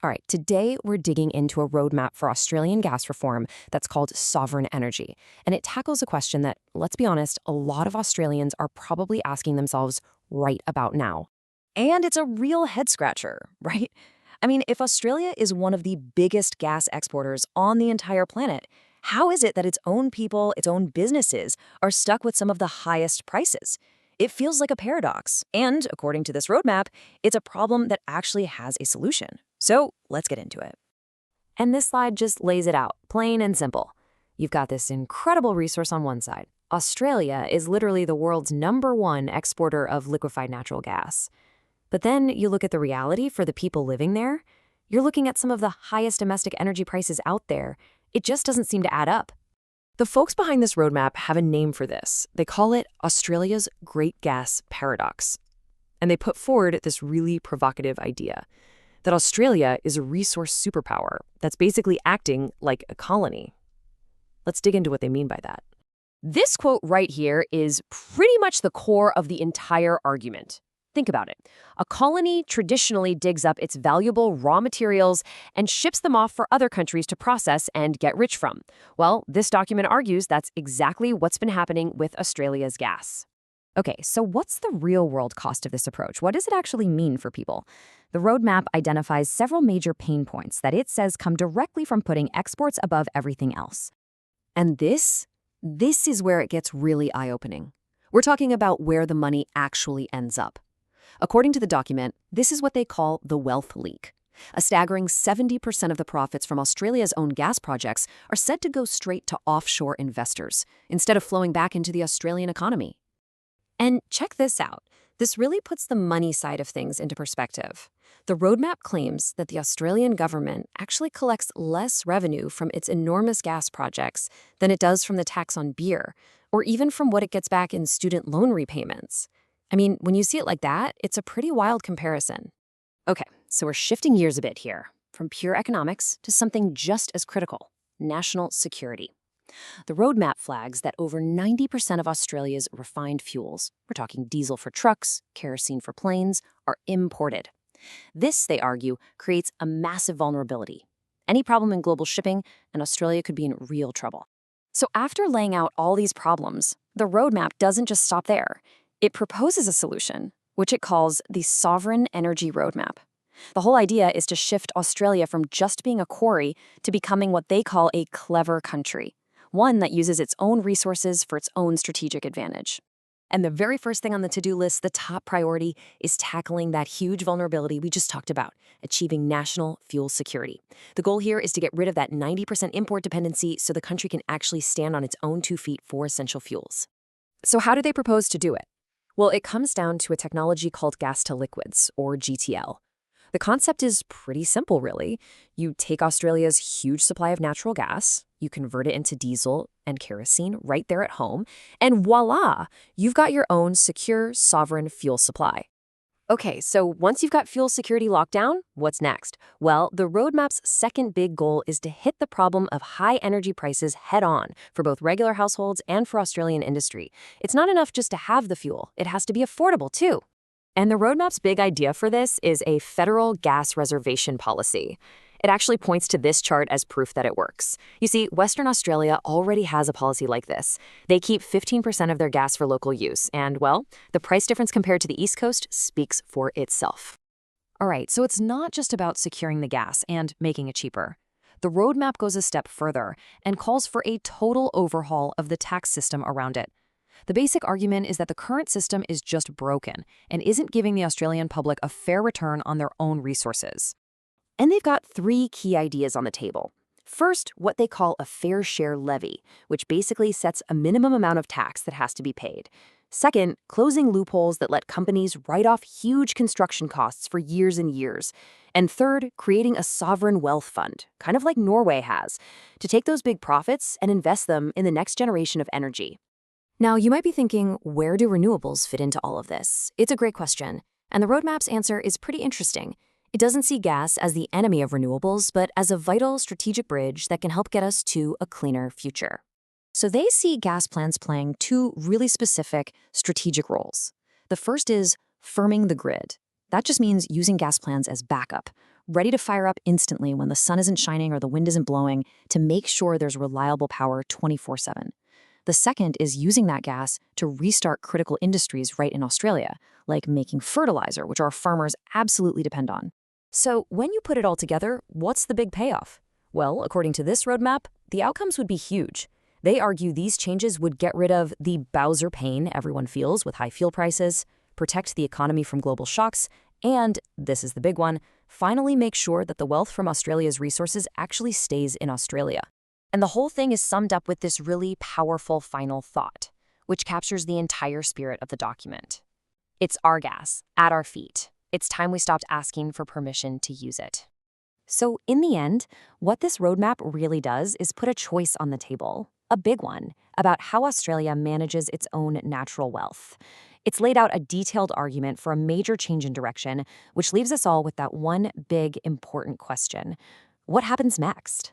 All right, today we're digging into a roadmap for Australian gas reform that's called Sovereign Energy. And it tackles a question that, let's be honest, a lot of Australians are probably asking themselves right about now. And it's a real head scratcher, right? I mean, if Australia is one of the biggest gas exporters on the entire planet, how is it that its own people, its own businesses, are stuck with some of the highest prices? It feels like a paradox. And according to this roadmap, it's a problem that actually has a solution. So let's get into it. And this slide just lays it out, plain and simple. You've got this incredible resource on one side. Australia is literally the world's #1 exporter of liquefied natural gas. But then you look at the reality for the people living there, you're looking at some of the highest domestic energy prices out there. It just doesn't seem to add up. The folks behind this roadmap have a name for this. They call it Australia's Great Gas Paradox. And they put forward this really provocative idea that Australia is a resource superpower that's basically acting like a colony. Let's dig into what they mean by that. This quote right here is pretty much the core of the entire argument. Think about it. A colony traditionally digs up its valuable raw materials and ships them off for other countries to process and get rich from. Well, this document argues that's exactly what's been happening with Australia's gas. Okay, so what's the real-world cost of this approach? What does it actually mean for people? The roadmap identifies several major pain points that it says come directly from putting exports above everything else. And this is where it gets really eye-opening. We're talking about where the money actually ends up. According to the document, this is what they call the wealth leak. A staggering 70% of the profits from Australia's own gas projects are said to go straight to offshore investors, instead of flowing back into the Australian economy. And check this out. This really puts the money side of things into perspective. The roadmap claims that the Australian government actually collects less revenue from its enormous gas projects than it does from the tax on beer, or even from what it gets back in student loan repayments. I mean, when you see it like that, it's a pretty wild comparison. Okay, so we're shifting gears a bit here, from pure economics to something just as critical: national security. The roadmap flags that over 90% of Australia's refined fuels, we're talking diesel for trucks, kerosene for planes, are imported. This, they argue, creates a massive vulnerability. Any problem in global shipping, and Australia could be in real trouble. So after laying out all these problems, the roadmap doesn't just stop there. It proposes a solution, which it calls the Sovereign Energy Roadmap. The whole idea is to shift Australia from just being a quarry to becoming what they call a clever country, one that uses its own resources for its own strategic advantage. And the very first thing on the to-do list, the top priority, is tackling that huge vulnerability we just talked about, achieving national fuel security. The goal here is to get rid of that 90% import dependency so the country can actually stand on its own 2 feet for essential fuels. So how do they propose to do it? Well, it comes down to a technology called gas to liquids, or GTL. The concept is pretty simple, really. You take Australia's huge supply of natural gas, you convert it into diesel and kerosene right there at home, and voila, you've got your own secure, sovereign fuel supply. Okay, so once you've got fuel security locked down, what's next? Well, the roadmap's second big goal is to hit the problem of high energy prices head on for both regular households and for Australian industry. It's not enough just to have the fuel, it has to be affordable too. And the roadmap's big idea for this is a federal gas reservation policy. It actually points to this chart as proof that it works. You see, Western Australia already has a policy like this. They keep 15% of their gas for local use, and, well, the price difference compared to the East Coast speaks for itself. All right, so it's not just about securing the gas and making it cheaper. The roadmap goes a step further and calls for a total overhaul of the tax system around it. The basic argument is that the current system is just broken and isn't giving the Australian public a fair return on their own resources. And they've got 3 key ideas on the table. First, what they call a fair share levy, which basically sets a minimum amount of tax that has to be paid. Second, closing loopholes that let companies write off huge construction costs for years and years. And third, creating a sovereign wealth fund, kind of like Norway has, to take those big profits and invest them in the next generation of energy. Now, you might be thinking, where do renewables fit into all of this? It's a great question, and the roadmap's answer is pretty interesting. It doesn't see gas as the enemy of renewables, but as a vital strategic bridge that can help get us to a cleaner future. So they see gas plants playing 2 really specific strategic roles. The first is firming the grid. That just means using gas plants as backup, ready to fire up instantly when the sun isn't shining or the wind isn't blowing to make sure there's reliable power 24/7. The second is using that gas to restart critical industries right in Australia, like making fertilizer, which our farmers absolutely depend on. So, when you put it all together, what's the big payoff? Well, according to this roadmap, the outcomes would be huge. They argue these changes would get rid of the Bowser pain everyone feels with high fuel prices, protect the economy from global shocks, and, this is the big one, finally make sure that the wealth from Australia's resources actually stays in Australia. And the whole thing is summed up with this really powerful final thought, which captures the entire spirit of the document. It's our gas, at our feet. It's time we stopped asking for permission to use it. So, in the end, what this roadmap really does is put a choice on the table, a big one, about how Australia manages its own natural wealth. It's laid out a detailed argument for a major change in direction, which leaves us all with that one big, important question. What happens next?